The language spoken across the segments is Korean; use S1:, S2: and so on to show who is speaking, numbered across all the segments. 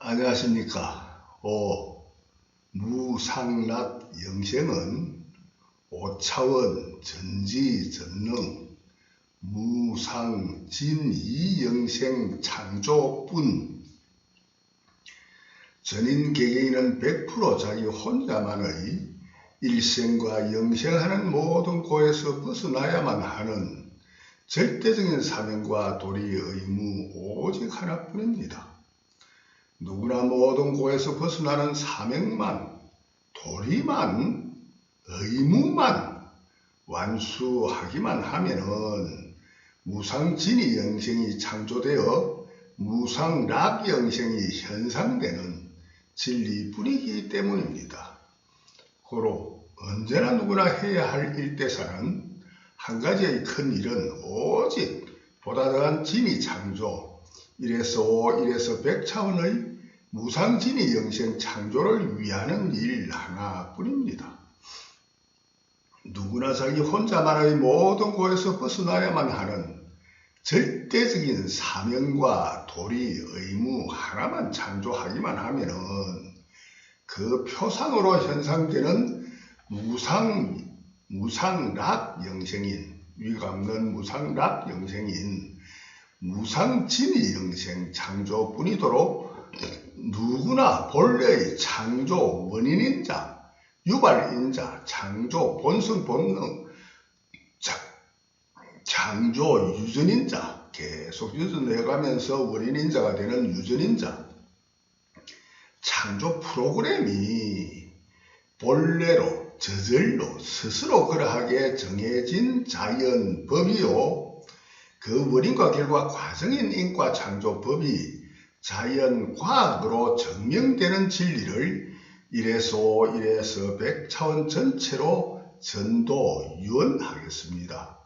S1: 안녕하십니까. 무상락 영생은 5차원 전지전능 무상진이영생 창조뿐. 전인 개개인은 100% 자기 혼자만의 일생과 영생하는 모든 고에서 벗어나야만 하는 절대적인 사명과 도리 의무 오직 하나뿐입니다. 누구나 모든 고에서 벗어나는 사명만, 도리만, 의무만 완수하기만 하면은 무상진이 영생이 창조되어 무상락 영생이 현상되는 진리뿐이기 때문입니다. 고로 언제나 누구나 해야 할 일대사는 한 가지의 큰 일은 오직 보다 더한 진이 창조, 1에서 5, 1에서 100차원의 무상진이 영생 창조를 위하는 일 하나뿐입니다. 누구나 자기 혼자만의 모든 고에서 벗어나야만 하는 절대적인 사명과 도리, 의무 하나만 창조하기만 하면은 그 표상으로 현상되는 무상락 영생인, 위가 없는 무상락 영생인 무상진이 영생 창조뿐이도록 누구나 본래의 창조 원인인자, 유발인자, 창조 본성 본능, 창조 유전인자, 계속 유전해가면서 원인인자가 되는 유전인자, 창조 프로그램이 본래로 저절로 스스로 그러하게 정해진 자연법이요, 그 원인과 결과 과정인 인과 창조법이 자연과학으로 증명되는 진리를 1에서 5, 1에서 100차원 전체로 전도 유언하겠습니다.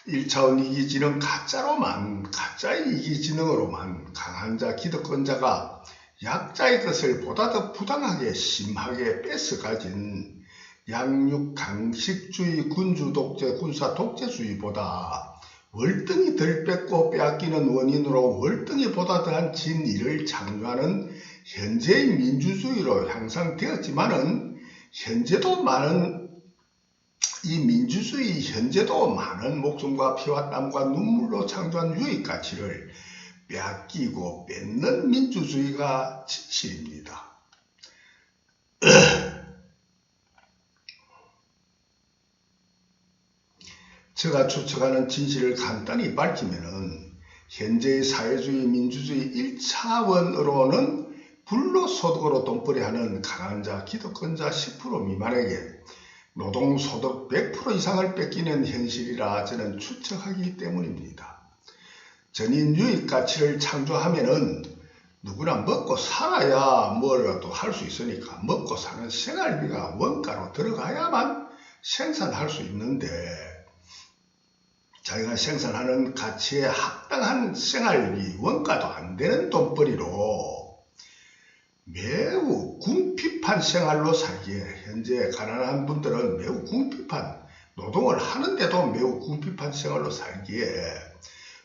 S1: 1차원 이기지능 가짜로만, 가짜의 이기지능으로만 강한 자, 기득권자가 약자의 것을 보다 더 부당하게 심하게 뺏어가진 양육 강식주의, 군주 독재, 군사 독재주의보다 월등히 덜 뺏고 빼앗기는 원인으로 월등히 보다 더한 진리를 창조하는 현재의 민주주의로 향상되었지만은 현재도 많은 이 민주주의 현재도 많은 목숨과 피와 땀과 눈물로 창조한 유익 가치를 빼앗기고 뺏는 민주주의가 진실입니다. 제가 추측하는 진실을 간단히 밝히면은 현재의 사회주의 민주주의 1차원으로는 불로소득으로 돈벌이하는 강한 자, 기득권자 10% 미만에게 노동소득 100% 이상을 뺏기는 현실이라 저는 추측하기 때문입니다. 전인 유익가치를 창조하면은 누구나 먹고 살아야 뭐라도 할 수 있으니까 먹고 사는 생활비가 원가로 들어가야만 생산할 수 있는데, 자기가 생산하는 가치에 합당한 생활비, 원가도 안 되는 돈벌이로 매우 궁핍한 생활로 살기에, 현재 가난한 분들은 매우 궁핍한, 노동을 하는데도 매우 궁핍한 생활로 살기에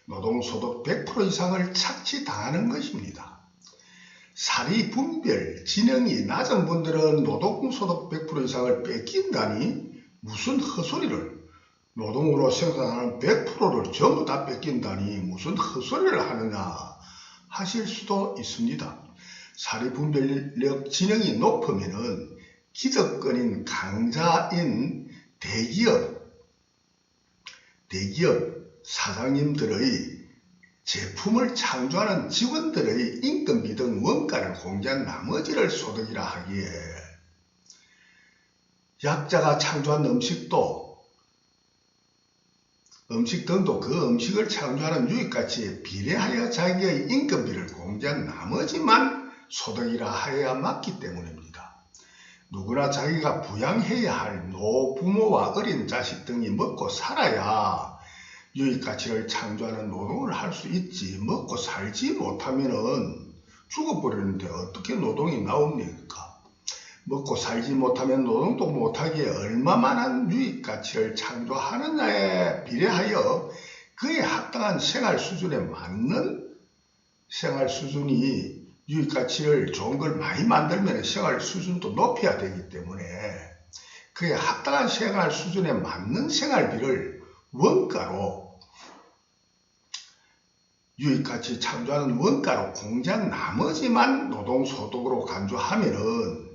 S1: 노동소득 100% 이상을 착취당하는 것입니다. 사리분별, 지능이 낮은 분들은 노동소득 100% 이상을 뺏긴다니 무슨 헛소리를, 노동으로 생산하는 100%를 전부 다 뺏긴다니 무슨 헛소리를 하느냐 하실 수도 있습니다. 사리분별력 지능이 높으면은 기득권인 강자인 대기업 사장님들의 제품을 창조하는 직원들의 인건비 등 원가를 공개한 나머지를 소득이라 하기에 약자가 창조한 음식 등도 그 음식을 창조하는 유익가치에 비례하여 자기의 인건비를 공개한 나머지만 소득이라 하여야 맞기 때문입니다. 누구나 자기가 부양해야 할 노부모와 어린 자식 등이 먹고 살아야 유익가치를 창조하는 노동을 할 수 있지, 먹고 살지 못하면은 죽어버리는데 어떻게 노동이 나옵니까? 먹고 살지 못하면 노동도 못하기에 얼마만한 유익가치를 창조하느냐에 비례하여 그에 합당한 생활 수준에 맞는 생활 수준이 유익가치를 좋은 걸 많이 만들면 생활 수준도 높여야 되기 때문에 그에 합당한 생활 수준에 맞는 생활비를 원가로 유익가치 창조하는 원가로 공제한 나머지만 노동소득으로 간주하면은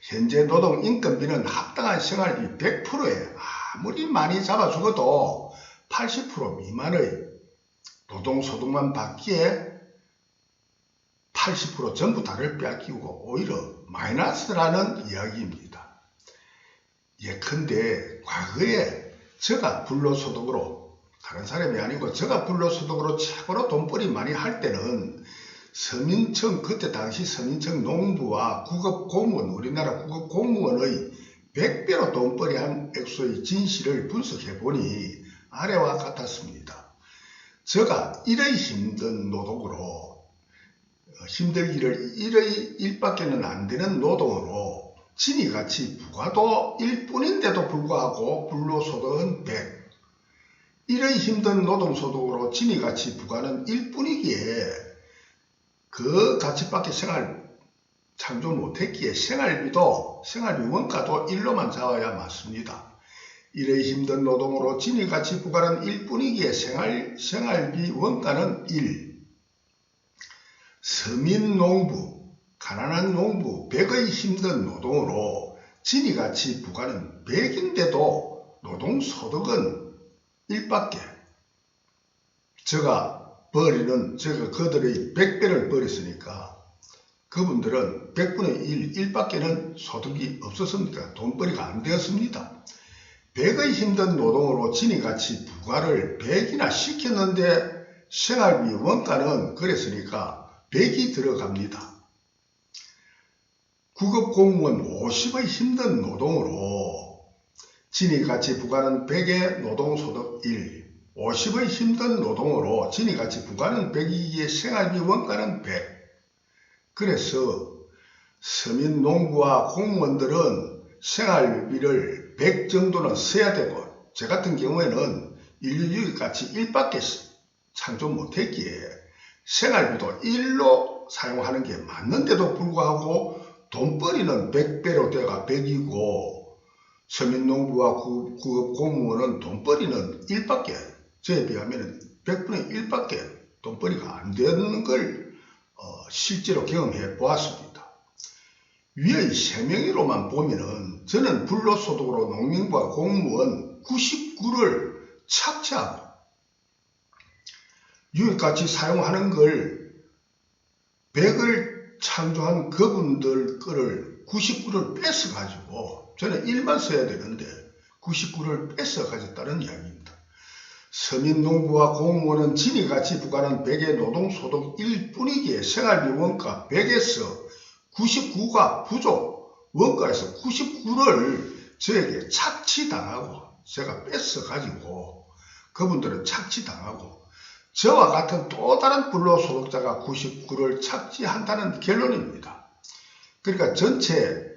S1: 현재 노동인건비는 합당한 생활비 100%에 아무리 많이 잡아 죽어도 80% 미만의 노동소득만 받기에 80% 전부 다를 빼앗기고 오히려 마이너스라는 이야기입니다. 예컨대 과거에 저가 불로소득으로 다른 사람이 아니고 저가 불로소득으로 최고로 돈벌이 많이 할 때는 서민청 그때 당시 서민청 농부와 구급공무원 우리나라 구급공무원의 100배로 돈벌이한 액수의 진실을 분석해 보니 아래와 같았습니다. 저가 일의 힘든 노동으로 힘들기를 일의 일밖에는 안 되는 노동으로 진위가치 부과도 1뿐인데도 불구하고 불로소득은 100. 일의 힘든 노동소득으로 진위가치 부과는 1뿐이기에 그 가치밖에 생활 창조 못했기에 생활비 원가도 1로만 잡아야 맞습니다. 일의 힘든 노동으로 진위가치 부과는 1뿐이기에 생활비 원가는 1. 서민 농부, 가난한 농부 100의 힘든 노동으로 진위가치 부과는 100인데도 노동소득은 1밖에. 그들의 100배를 버렸으니까 그분들은 100분의 1, 1밖에는 소득이 없었습니까? 돈벌이가 안 되었습니다. 100의 힘든 노동으로 진위가치 부과를 100이나 시켰는데 생활비 원가는 그랬으니까 100이 들어갑니다. 구급공무원 50의 힘든 노동으로 진위가치 부과는 100의 노동소득 1, 50의 힘든 노동으로 진위가치 부과는 100이기에 생활비 원가는 100. 그래서 서민 농부와 공무원들은 생활비를 100 정도는 써야 되고 저 같은 경우에는 인류 유익가치 1밖에 창조 못했기에 생활비도 1로 사용하는 게 맞는데도 불구하고 돈벌이는 100배로 돼가 100이고 서민농부와 구급공무원은 돈벌이는 1밖에 저에 비하면 100분의 1밖에 돈벌이가 안 되는 걸 실제로 경험해 보았습니다. 위의 3명으로만 보면은 저는 불로소득으로 농민과 공무원 99를 착취하고 유익같이 사용하는 걸 100을 창조한 그분들 거를 99를 뺏어가지고 저는 1만 써야 되는데 99를 뺏어 가졌다는 이야기입니다. 서민농부와 공무원은 진위가치 부과는 100의 노동소득 1뿐이기에 생활비 원가 100에서 99가 부족, 원가에서 99를 저에게 착취당하고 제가 뺏어가지고 그분들은 착취당하고 저와 같은 또 다른 불로소득자가 99를 착취한다는 결론입니다. 그러니까 전체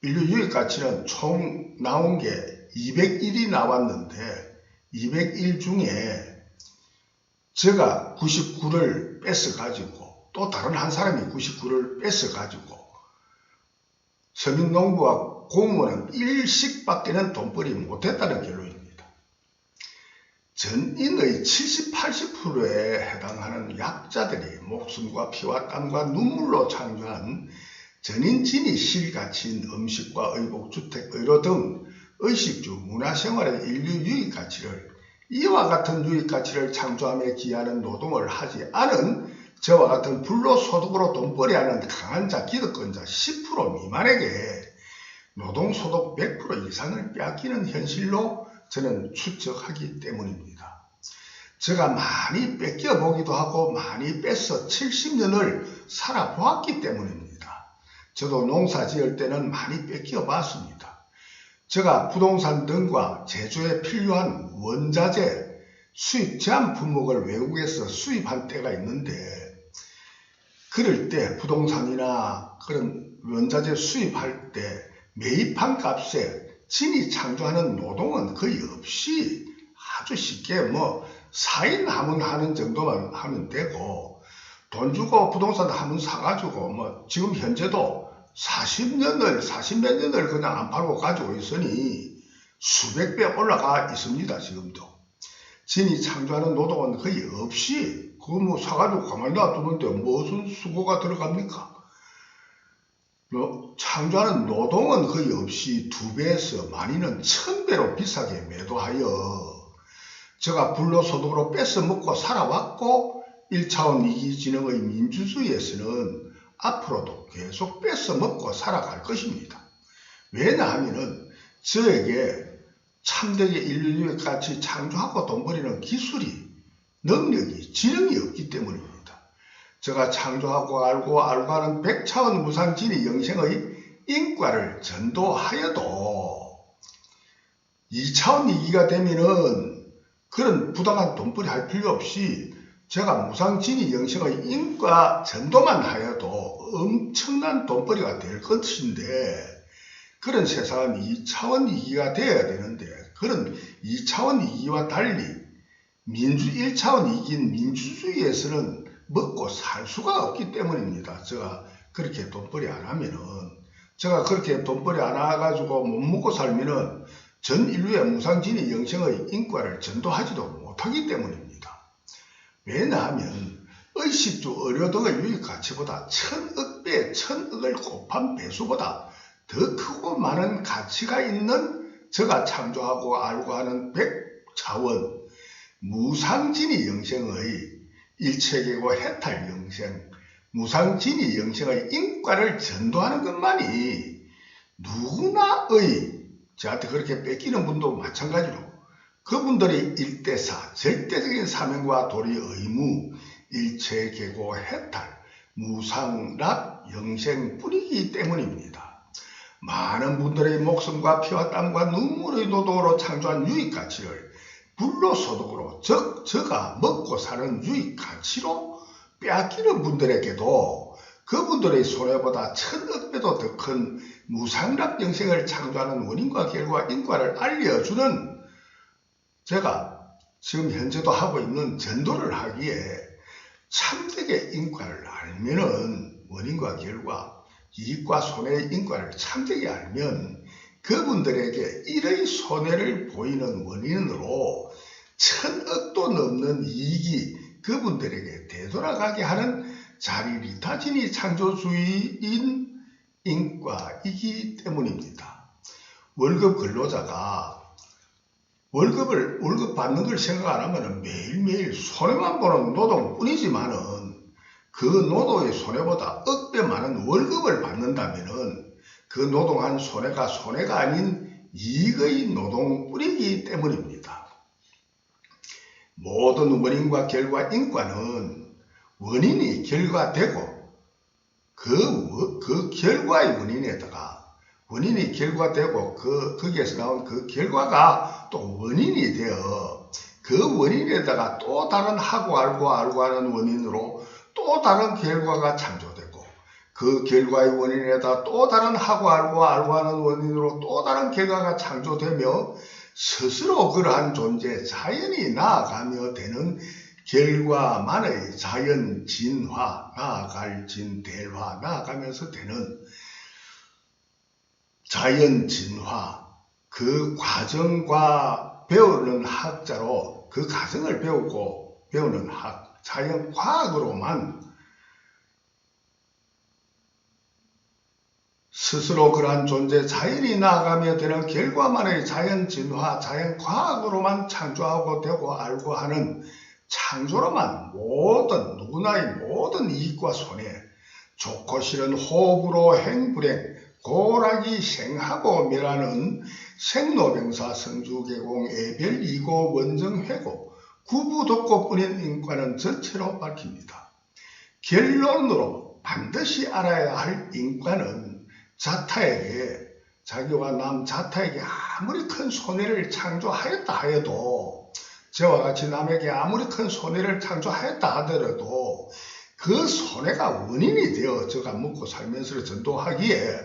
S1: 인류 유익가치는 총 나온 게 201이 나왔는데 201 중에 제가 99를 뺏어가지고 또 다른 한 사람이 99를 뺏어가지고 서민농부와 공무원은 일식밖에는 돈벌이 못했다는 결론입니다. 전인의 70, 80%에 해당하는 약자들이 목숨과 피와 땀과 눈물로 창조한 전인 진위 실가치인 음식과 의복, 주택, 의료 등 의식주, 문화생활의 인류 유익가치를 이와 같은 유익가치를 창조함에 기하는 노동을 하지 않은 저와 같은 불로소득으로 돈벌이하는 강한 자, 기득권자 10% 미만에게 노동소득 100% 이상을 빼앗기는 현실로 저는 추측하기 때문입니다. 제가 많이 뺏겨보기도 하고 많이 뺏어 70년을 살아보았기 때문입니다. 저도 농사 지을 때는 많이 뺏겨봤습니다. 제가 부동산 등과 제조에 필요한 원자재, 수입 제한 품목을 외국에서 수입한 때가 있는데 그럴 때 부동산이나 그런 원자재 수입할 때 매입한 값에 진위 창조하는 노동은 거의 없이 아주 쉽게 4인 하면 하는 정도만 하면 되고 돈 주고 부동산 한번 사가지고 뭐 지금 현재도 40몇 년을 그냥 안 팔고 가지고 있으니 수백 배 올라가 있습니다. 지금도. 진이 창조하는 노동은 거의 없이 그거 뭐 사가지고 가만히 놔두는데 무슨 수고가 들어갑니까? 창조하는 노동은 거의 없이 2배에서 많이는 1000배로 비싸게 매도하여 제가 불로소득으로 뺏어 먹고 살아왔고 1차원 이기진영의 민주주의에서는 앞으로도 계속 뺏어 먹고 살아갈 것입니다. 왜냐하면 저에게 참되게 인류의 가치 창조하고 돈 벌이는 기술이, 능력이, 지능이 없기 때문입니다. 제가 창조하고 알고 하는 100차원 무상진의 영생의 인과를 전도하여도 2차원 이기가 되면은 그런 부당한 돈벌이 할 필요 없이 제가 무상진의 영생의 인과 전도만 하여도 엄청난 돈벌이가 될 것인데 그런 세상은 2차원 이기가 되어야 되는데 그런 2차원 이기와 달리 1차원 이기인 민주주의에서는 먹고 살 수가 없기 때문입니다. 제가 그렇게 돈벌이 안 하면은 제가 그렇게 돈벌이 안 해가지고 못 먹고 살면은 전 인류의 무상진의 영생의 인과를 전도하지도 못하기 때문입니다. 왜냐하면 의식주 의료등의 유익 가치보다 1000억 배, 1000억을 곱한 배수보다 더 크고 많은 가치가 있는 제가 창조하고 알고 하는 100차원 무상진의 영생의 일체계고 해탈 영생, 무상진의 영생의 인과를 전도하는 것만이 누구나의 저한테 그렇게 뺏기는 분도 마찬가지로 그분들의 일대사, 절대적인 사명과 도리 의무, 일체계고 해탈, 무상락 영생뿐이기 때문입니다. 많은 분들의 목숨과 피와 땀과 눈물의 노동으로 창조한 유익가치를 불로소득으로 즉 저가 먹고 사는 유익가치로 빼앗기는 분들에게도 그분들의 손해보다 1000억 배도 더 큰 무상락 영생을 창조하는 원인과 결과 인과를 알려주는 제가 지금 현재도 하고 있는 전도를 하기에 참되게 인과를 알면은 원인과 결과 이익과 손해의 인과를 참되게 알면 그분들에게 일의 손해를 보이는 원인으로 1000억도 넘는 이익이 그분들에게 되돌아가게 하는 자리리타진이 창조주의인 인과이기 때문입니다. 월급 근로자가 월급 받는 걸 생각 안 하면 매일매일 손해만 보는 노동뿐이지만은 그 노동의 손해보다 억배 많은 월급을 받는다면은 그 노동한 손해가 아닌 이익의 노동뿐이기 때문입니다. 모든 원인과 결과 인과는 원인이 결과되고 그 결과의 원인이 결과되고 거기에서 나온 그 결과가 또 원인이 되어 그 원인에다가 또 다른 하고 알고 하는 원인으로 또 다른 결과가 창조되고 그 결과의 원인에다 또 다른 하고 알고 하는 원인으로 또 다른 결과가 창조되며 스스로 그러한 존재 자연이 나아가며 되는 결과만의 자연 진화, 나아갈 진대화, 나아가면서 되는 자연 진화, 그 과정과 배우는 학자로 그 과정을 배우고 배우는 자연 과학으로만 스스로 그러한 존재 자연이 나아가며 되는 결과만의 자연 진화, 자연 과학으로만 창조하고 되고 알고 하는 창조로만 누구나의 모든 이익과 손해, 좋고 싫은 호흡으로 행불행, 고락이 생하고 멸하는 생로병사 성주개공 애별이고 원정회고 구부독고뿐인 인과는 전체로 밝힙니다. 결론으로 반드시 알아야 할 인과는 자기와 남 자타에게 아무리 큰 손해를 창조하였다 하여도 저와 같이 남에게 아무리 큰 손해를 창조하였다 하더라도 그 손해가 원인이 되어 저가 먹고 살면서 전도하기에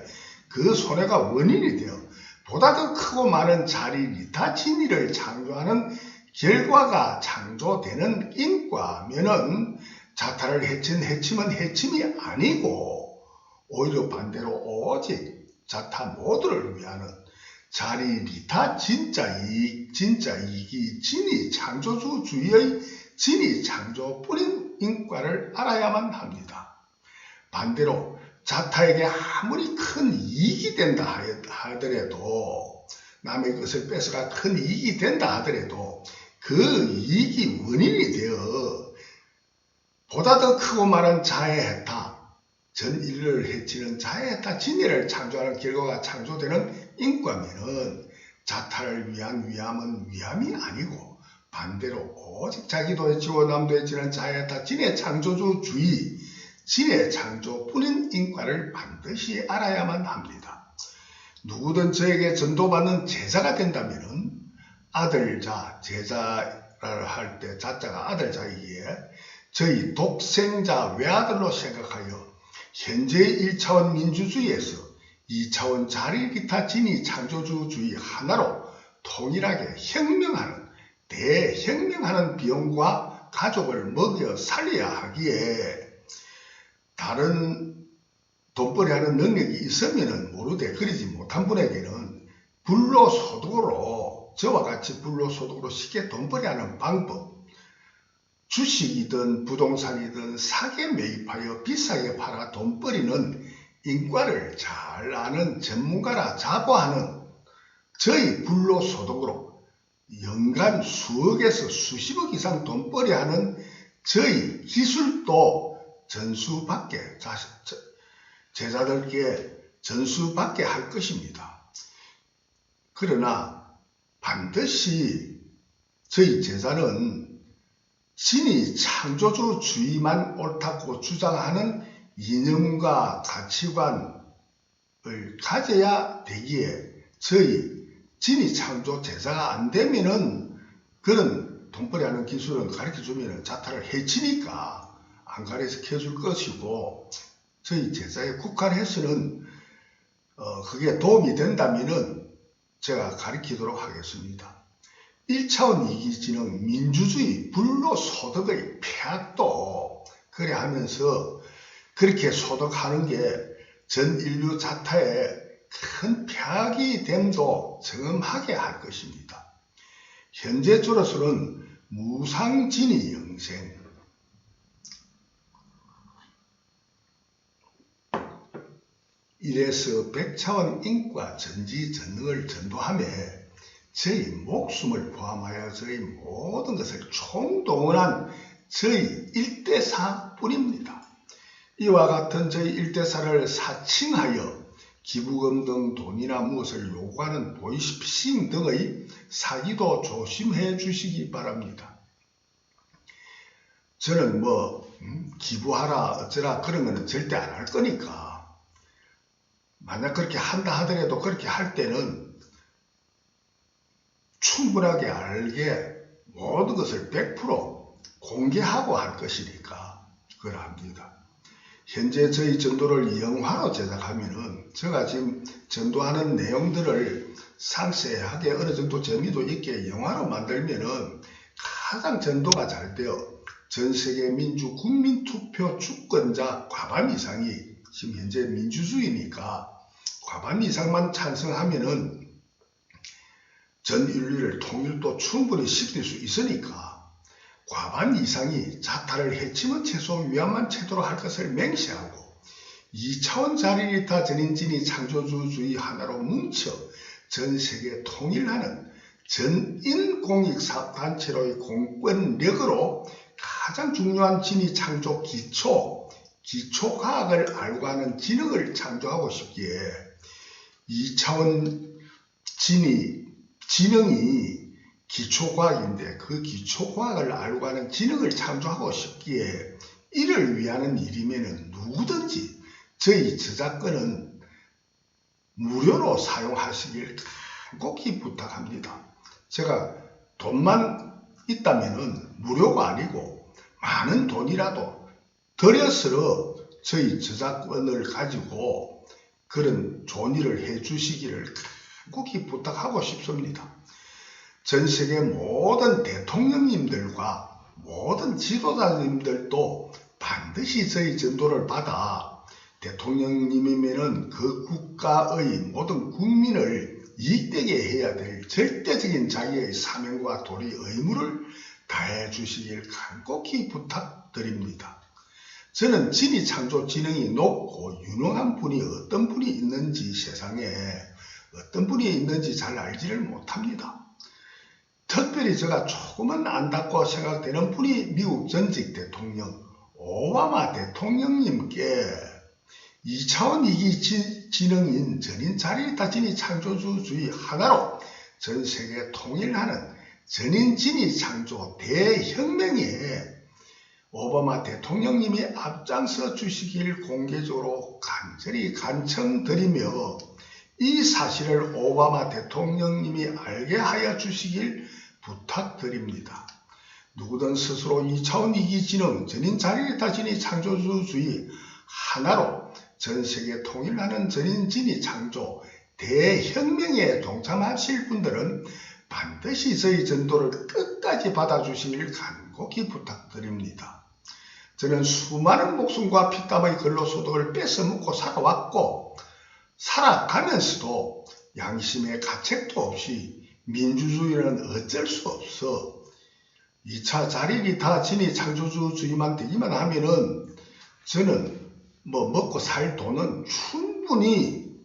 S1: 그 손해가 원인이 되어 보다 더 크고 많은 자리리타 진리를 창조하는 결과가 창조되는 인과면은 자타를 해침은 해침이 아니고 오히려 반대로 오직 자타 모두를 위하는 자리리타 진짜 이익이 진이 창조주주의의 진이 창조뿐인 인과를 알아야만 합니다. 반대로 자타에게 아무리 큰 이익이 된다 하더라도 남의 것을 뺏어가 큰 이익이 된다 하더라도 그 이익이 원인이 되어 보다 더 크고 많은 자해해타, 전 인류를 해치는 자해해타 진리를 창조하는 결과가 창조되는 인과면은 자타를 위한 위함은 위함이 아니고 반대로 오직 자기도 해치고 남도 해치는 자해해타 진의 창조주주의, 진의 창조뿐인 인과를 반드시 알아야만 합니다. 누구든 저에게 전도받는 제자가 된다면은 아들자, 제자를 할 때 자자가 아들자이기에 저희 독생자 외아들로 생각하여 현재의 1차원 민주주의에서 2차원 자리리타 진이 창조주주의 하나로 통일하게 혁명하는 대혁명하는 비용과 가족을 먹여 살려야 하기에 다른 돈벌이하는 능력이 있으면 모르되 그러지 못한 분에게는 불로소득으로 저와 같이 불로소득으로 쉽게 돈벌이하는 방법, 주식이든 부동산이든 싸게 매입하여 비싸게 팔아 돈벌이는 인과를 잘 아는 전문가라 자부하는 저희 불로소득으로 연간 수억에서 수십억 이상 돈벌이하는 저희 기술도 전수받게 제자들께 전수받게 할 것입니다. 그러나 반드시 저희 제자는 진이 창조주주의만 옳다고 주장하는 이념과 가치관을 가져야 되기에 저희 진이 창조 제자가 안 되면은 그런 돈벌이하는 기술은 가르쳐주면 자타를 해치니까 안 가르쳐줄 것이고 저희 제자에 국한해서는 그게 도움이 된다면은 제가 가르치도록 하겠습니다. 1차원 이기지능 민주주의 불로소득의 폐악도 그래 하면서 그렇게 소득하는 게 전 인류 자타에 큰 폐악이 됨도 경험하게 할 것입니다. 현재 저로서는 무상진의 영생, 이래서 100차원 인과 전지전능을 전도하며 저희 목숨을 포함하여 저희 모든 것을 총동원한 저희 1대4 뿐입니다. 이와 같은 저희 1대4를 사칭하여 기부금 등 돈이나 무엇을 요구하는 보이스피싱 등의 사기도 조심해 주시기 바랍니다. 저는 기부하라 어쩌라 그런 거는 절대 안 할 거니까 만약 그렇게 한다 하더라도 그렇게 할 때는 충분하게 알게 모든 것을 100% 공개하고 할 것이니까 그걸 합니다. 현재 저희 전도를 영화로 제작하면은 제가 지금 전도하는 내용들을 상세하게 어느 정도 재미도 있게 영화로 만들면은 가장 전도가 잘 되어 전 세계 민주 국민투표 주권자 과반 이상이 지금 현재 민주주의니까 과반 이상만 찬성하면은 전 인류를 통일도 충분히 시킬 수 있으니까 과반 이상이 자타를 해치면 최소 위안만 채도록 할 것을 맹세하고 2차원 자리리타 전인진이 창조주주의 하나로 뭉쳐 전 세계 통일하는 전인공익사업단체로의 공권력으로 가장 중요한 진이 창조 기초과학을 알고 하는 지능을 창조하고 싶기에 2차원 지능이 기초과학인데 그 기초과학을 알고 하는 지능을 창조하고 싶기에 이를 위하는 일이면 누구든지 저희 저작권은 무료로 사용하시길 간곡히 부탁합니다. 제가 돈만 있다면 무료가 아니고 많은 돈이라도 들여서 저희 저작권을 가지고 그런 좋은 일을 해주시기를 간곡히 부탁하고 싶습니다. 전 세계 모든 대통령님들과 모든 지도자님들도 반드시 저희 전도를 받아 대통령님이면은 그 국가의 모든 국민을 이익되게 해야 될 절대적인 자기의 사명과 도리 의무를 다해 주시길 간곡히 부탁드립니다. 저는 진위창조 지능이 높고 유능한 분이 어떤 분이 있는지 세상에 어떤 분이 있는지 잘 알지를 못합니다. 특별히 제가 조금은 안다고 생각되는 분이 미국 전직 대통령 오바마 대통령님께 2차원 이기 지능인 전인 자리이다 진위 창조주의 하나로 전 세계 통일하는 전인 진위 창조 대혁명에 오바마 대통령님이 앞장서 주시길 공개적으로 간절히 간청드리며 이 사실을 오바마 대통령님이 알게 하여 주시길 부탁드립니다. 누구든 스스로 2차원 이기지능 전인 자리이다 진위 창조주의 하나로 전 세계 통일하는 전인 진위 창조 대혁명에 동참하실 분들은 반드시 저희 전도를 끝까지 받아주시길 간곡히 부탁드립니다. 저는 수많은 목숨과 피땀의 근로소득을 뺏어먹고 살아왔고 살아가면서도 양심의 가책도 없이 민주주의는 어쩔 수 없어 2차 자리이다 진위 창조주의만 되기만 하면은 저는 먹고 살 돈은 충분히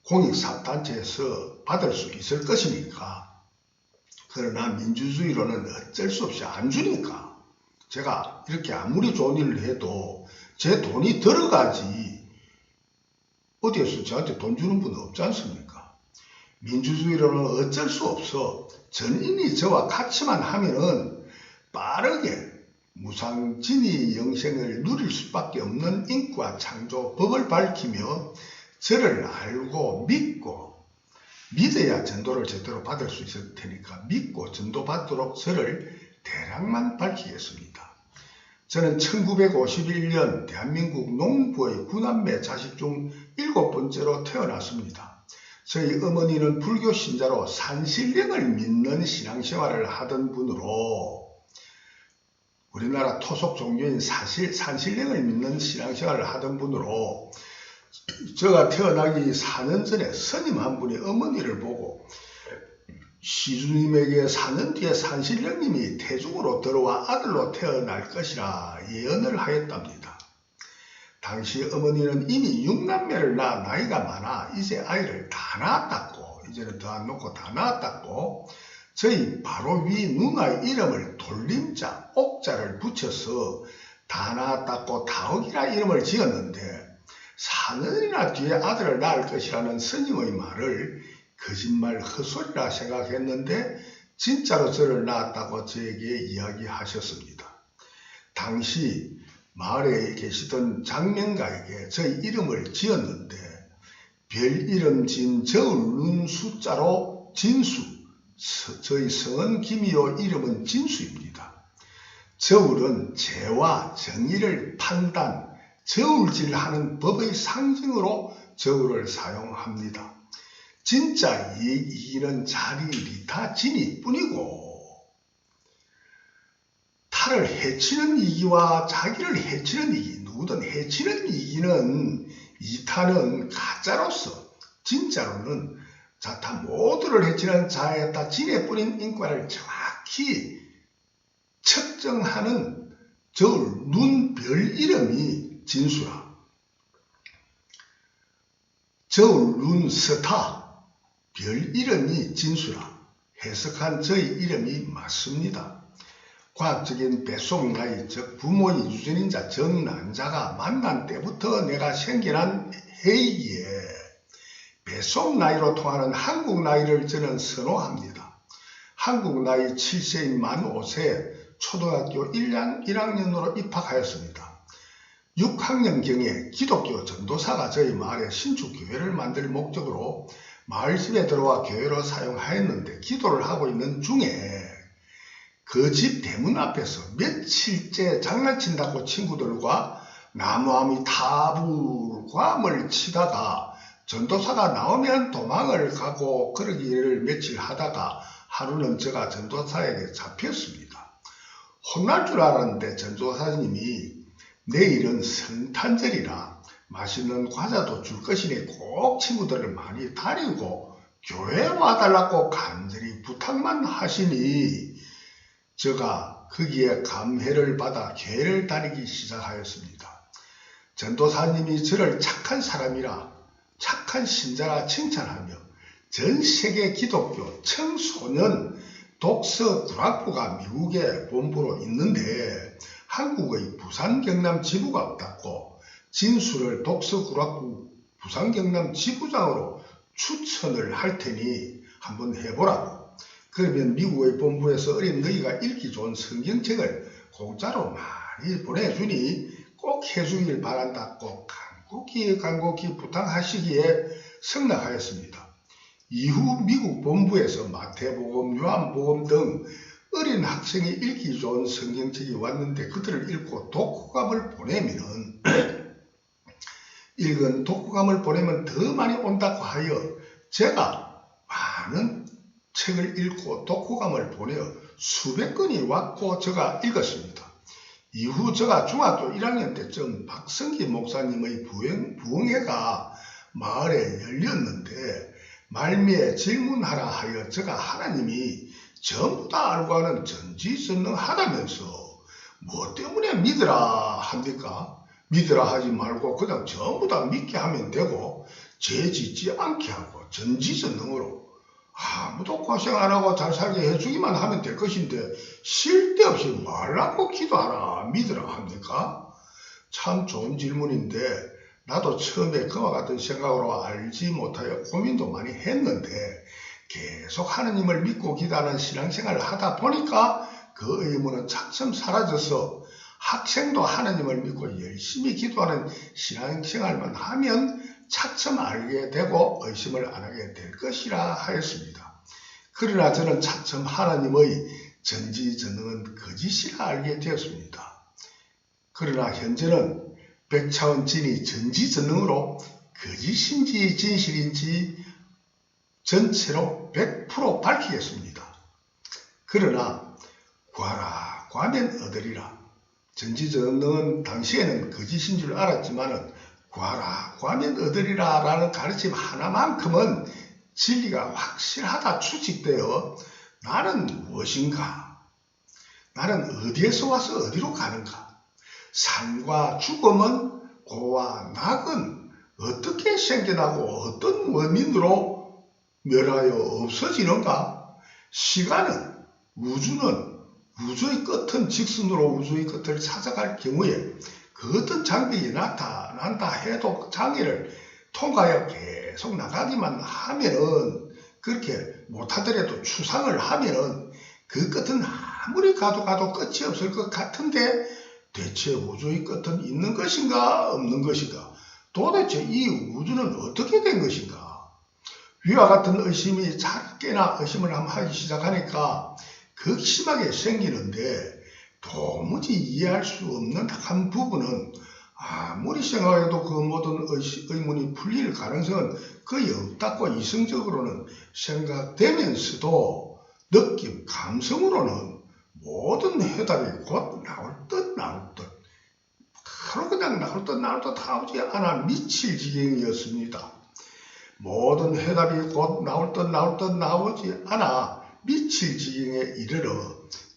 S1: 공익사업단체에서 받을 수 있을 것이니까. 그러나 민주주의로는 어쩔 수 없이 안 주니까 제가 이렇게 아무리 좋은 일을 해도 제 돈이 들어가지 어디에서 저한테 돈 주는 분은 없지 않습니까? 민주주의로는 어쩔 수 없어 전인이 저와 같이만 하면은 빠르게 무상진위 영생을 누릴 수밖에 없는 인과 창조 법을 밝히며 저를 알고 믿고 믿어야 전도를 제대로 받을 수 있을 테니까 믿고 전도받도록 저를 대략만 밝히겠습니다. 저는 1951년 대한민국 농부의 9남매 자식 중 7번째로 태어났습니다. 저희 어머니는 불교 신자로 산신령을 믿는 신앙생활을 하던 분으로 우리나라 토속 종교인 산신령을 믿는 신앙생활을 하던 분으로 제가 태어나기 4년 전에 스님 한 분이 어머니를 보고 시주님에게 4년 뒤에 산신령님이 태중으로 들어와 아들로 태어날 것이라 예언을 하였답니다. 당시 어머니는 이미 6남매를 낳아 나이가 많아 이제 아이를 다 낳았다고 이제는 더 안 놓고 다 낳았다고 저희 바로 위 누나의 이름을 돌림자, 옥자를 붙여서 다 낳았다고 다옥이라 이름을 지었는데 4년이나 뒤에 아들을 낳을 것이라는 스님의 말을 거짓말 헛소리라 생각했는데 진짜로 저를 낳았다고 저에게 이야기하셨습니다. 당시 마을에 계시던 장명가에게 저희 이름을 지었는데 별 이름 지은 저울 눈 숫자로 진수, 저희 성은 김이요 이름은 진수입니다. 저울은 죄와 정의를 판단, 저울질하는 법의 상징으로 저울을 사용합니다. 진짜 이기는 자리이다 진위뿐이고 타를 해치는 이기와 자기를 해치는 이기, 누구든 해치는 이기는 이타는 가짜로서 진짜로는 자타 모두를 해치는 자에다 진해뿐인 인과를 정확히 측정하는 저울 눈 별 이름이 진수라. 저울 눈 스타 별 이름이 진수라. 해석한 저의 이름이 맞습니다. 과학적인 배속 나이, 즉 부모의 유전인자 정난자가 만난 때부터 내가 생겨난 해이기에 배속 나이로 통하는 한국 나이를 저는 선호합니다. 한국 나이 7세인 만 5세 초등학교 1학년으로 입학하였습니다. 6학년경에 기독교 전도사가 저희 마을에 신축교회를 만들 목적으로 마을집에 들어와 교회로 사용하였는데 기도를 하고 있는 중에 그 집 대문 앞에서 며칠째 장난친다고 친구들과 나무아미 타불과을 치다가 전도사가 나오면 도망을 가고 그러기를 며칠 하다가 하루는 제가 전도사에게 잡혔습니다. 혼날 줄 알았는데 전도사님이 내일은 성탄절이라 맛있는 과자도 줄 것이니 꼭 친구들을 많이 다리고 교회 와달라고 간절히 부탁만 하시니 제가 거기에 감회를 받아 교회를 다니기 시작하였습니다. 전도사님이 저를 착한 사람이라 착한 신자라 칭찬하며 전 세계 기독교 청소년 독서 구락부가 미국에 본부로 있는데 한국의 부산 경남 지부가 없다고 진수를 독서 구락부 부산 경남 지부장으로 추천을 할 테니 한번 해보라고. 그러면 미국의 본부에서 어린 너희가 읽기 좋은 성경책을 공짜로 많이 보내주니 꼭 해주길 바란다고 간곡히 부탁하시기에 승낙하였습니다. 이후 미국 본부에서 마태복음, 요한복음 등 어린 학생이 읽기 좋은 성경책이 왔는데 그들을 읽고 독후감을 보내면은 읽은 독후감을 보내면 더 많이 온다고 하여 제가 많은 책을 읽고 독후감을 보내어 수백 건이 왔고 제가 읽었습니다. 이후 제가 중학교 1학년 때쯤 박성기 목사님의 부흥회가 마을에 열렸는데 말미에 질문하라 하여 제가 하나님이 전부 다 알고 하는 전지전능하다면서 뭐 때문에 믿으라 합니까? 믿으라 하지 말고 그냥 전부 다 믿게 하면 되고 죄 짓지 않게 하고 전지전능으로 아무도 고생 안 하고 잘 살게 해주기만 하면 될 것인데 쓸데없이 말라고 기도하라 믿으라 합니까? 참 좋은 질문인데 나도 처음에 그와 같은 생각으로 알지 못하여 고민도 많이 했는데 계속 하느님을 믿고 기도하는 신앙생활을 하다 보니까 그 의문은 차츰 사라져서 학생도 하느님을 믿고 열심히 기도하는 신앙생활만 하면 차츰 알게 되고 의심을 안 하게 될 것이라 하였습니다. 그러나 저는 차츰 하나님의 전지전능은 거짓이라 알게 되었습니다. 그러나 현재는 백차원 진이 전지전능으로 거짓인지 진실인지 전체로 100% 밝히겠습니다. 그러나 구하라 구하면 얻으리라. 전지전능은 당시에는 거짓인 줄 알았지만은 구하라 구하면 얻으리라 라는 가르침 하나만큼은 진리가 확실하다 추측되어 나는 무엇인가? 나는 어디에서 와서 어디로 가는가? 삶과 죽음은 고와 낙은 어떻게 생겨나고 어떤 원인으로 멸하여 없어지는가? 시간은 우주는 우주의 끝은 직선으로 우주의 끝을 찾아갈 경우에 그 어떤 장벽이 나타난다 해도 장애를 통과하여 계속 나가기만 하면은 그렇게 못하더라도 추상을 하면은 그 끝은 아무리 가도 끝이 없을 것 같은데 대체 우주의 끝은 있는 것인가 없는 것인가? 도대체 이 우주는 어떻게 된 것인가? 위와 같은 의심이 작게나 의심을 한번 하기 시작하니까 극심하게 생기는데 도무지 이해할 수 없는 한 부분은 아무리 생각해도 그 모든 의문이 풀릴 가능성은 거의 없다고 이성적으로는 생각되면서도 느낌, 감성으로는 모든 해답이 곧 나올 듯 바로 그냥 나올 듯 나오지 않아 미칠 지경이었습니다. 모든 해답이 곧 나올 듯 나오지 않아 미칠 지경에 이르러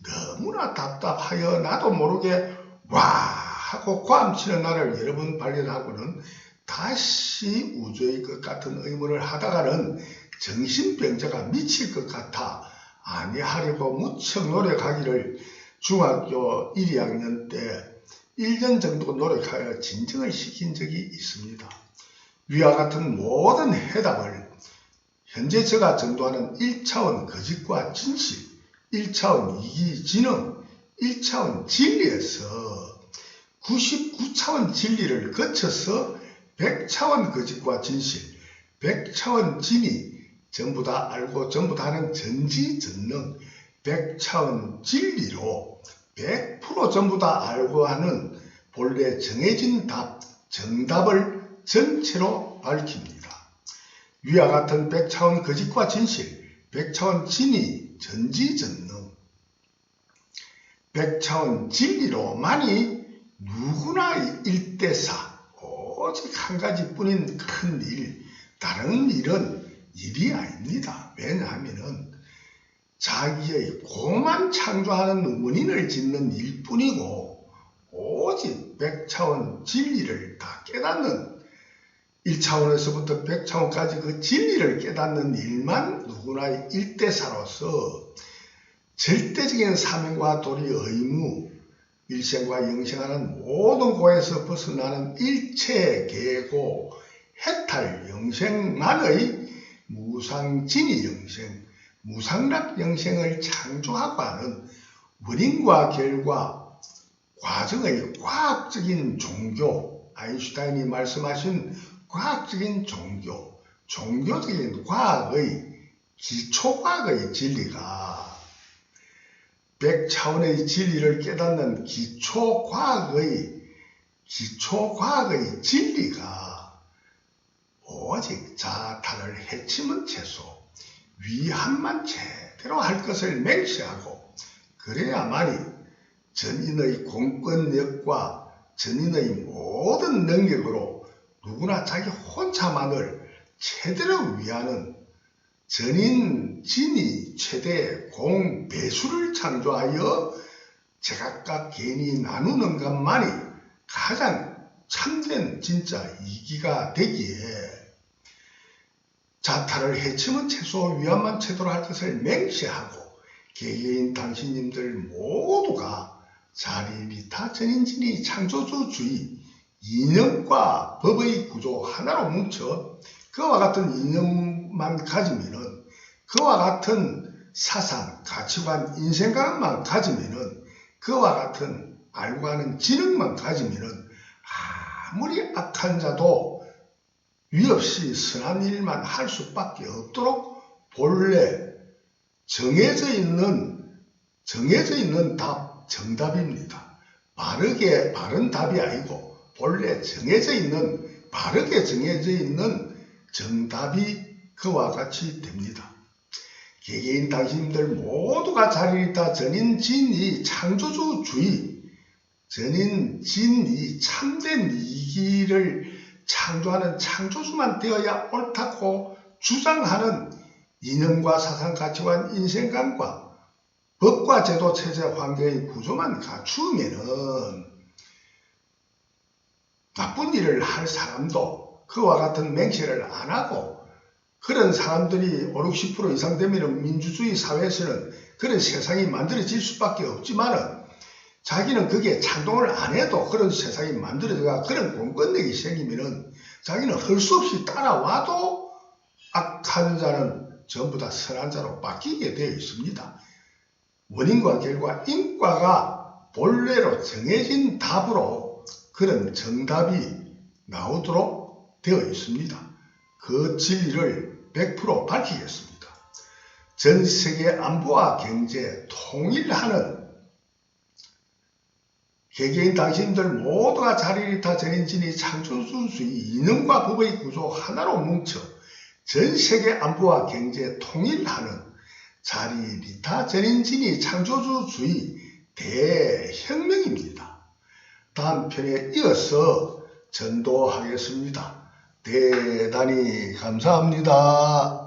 S1: 너무나 답답하여 나도 모르게 와 하고 고함치는 나를 여러 번 발견하고는 다시 우주의 것 같은 의문을 하다가는 정신병자가 미칠 것 같아 아니하려고 무척 노력하기를 중학교 1, 2학년 때 1년 정도 노력하여 진정을 시킨 적이 있습니다. 위와 같은 모든 해답을 현재 제가 전도하는 1차원 거짓과 진실, 1차원 이기지능, 1차원 진리에서 99차원 진리를 거쳐서 100차원 거짓과 진실, 100차원 진이 전부 다 알고 전부 다 하는 전지전능 100차원 진리로 100% 전부 다 알고 하는 본래 정해진 답, 정답을 전체로 밝힙니다. 위와 같은 100차원 거짓과 진실, 100차원 진이 전지전능, 100차원 진리로만이 누구나 일대사, 오직 한 가지뿐인 큰 일, 다른 일은 일이 아닙니다. 왜냐하면 자기의 공만 창조하는 원인을 짓는 일뿐이고 오직 100차원 진리를 다 깨닫는 1차원에서부터 100차원까지 그 진리를 깨닫는 일만 누구나 일대사로서 절대적인 사명과 도리 의무, 일생과 영생하는 모든 고에서 벗어나는 일체 계고 해탈 영생만의 무상진이 영생, 무상락 영생을 창조하고 하는 원인과 결과 과정의 과학적인 종교, 아인슈타인이 말씀하신 과학적인 종교, 종교적인 과학의 기초과학의 진리가 100차원의 진리를 깨닫는 기초과학의 진리가 오직 자아탈을 해치는 채소, 위함만 제대로 할 것을 맹세하고 그래야만이 전인의 공권력과 전인의 모든 능력으로 누구나 자기 혼자만을 최대로 위하는 전인 진이 최대 공배수를 창조하여 제각각 개인이 나누는 것만이 가장 참된 진짜 이기가 되기에 자타를 해치면 최소 위안만 제대로 할 것을 맹세하고 개개인 당신님들 모두가 자리리타 전인진이 창조주주의 이념과 법의 구조 하나로 뭉쳐 그와 같은 이념만 가지면은 그와 같은 사상, 가치관, 인생관만 가지면은 그와 같은 알고 하는 지능만 가지면은 아무리 악한 자도 위 없이 선한 일만 할 수밖에 없도록 본래 정해져 있는 답, 정답입니다. 바른 답이 아니고 본래 바르게 정해져 있는 정답이 그와 같이 됩니다. 개개인 당신들 모두가 자리리타 전인진이 창조주주의, 전인진이 참된 이기를 창조하는 창조주만 되어야 옳다고 주장하는 이념과 사상, 가치관, 인생관과 법과 제도, 체제, 환경의 구조만 갖추면은 나쁜 일을 할 사람도 그와 같은 맹세를 안 하고 그런 사람들이 5, 60% 이상 되면 민주주의 사회에서는 그런 세상이 만들어질 수밖에 없지만은 자기는 그게 찬동을 안 해도 그런 세상이 만들어져가 그런 공권력이 생기면은 자기는 할 수 없이 따라와도 악한 자는 전부 다 선한 자로 바뀌게 되어 있습니다. 원인과 결과, 인과가 본래로 정해진 답으로 그런 정답이 나오도록 되어 있습니다. 그 진리를 100% 밝히겠습니다. 전 세계 안보와 경제 통일하는 개개인 당신들 모두가 자리리타 전인진이 창조주주의 이념과 법의 구조 하나로 뭉쳐 전 세계 안보와 경제 통일하는 자리리타 전인진이 창조주주의 대혁명입니다. 다음 편에 이어서 전도하겠습니다. 대단히 감사합니다.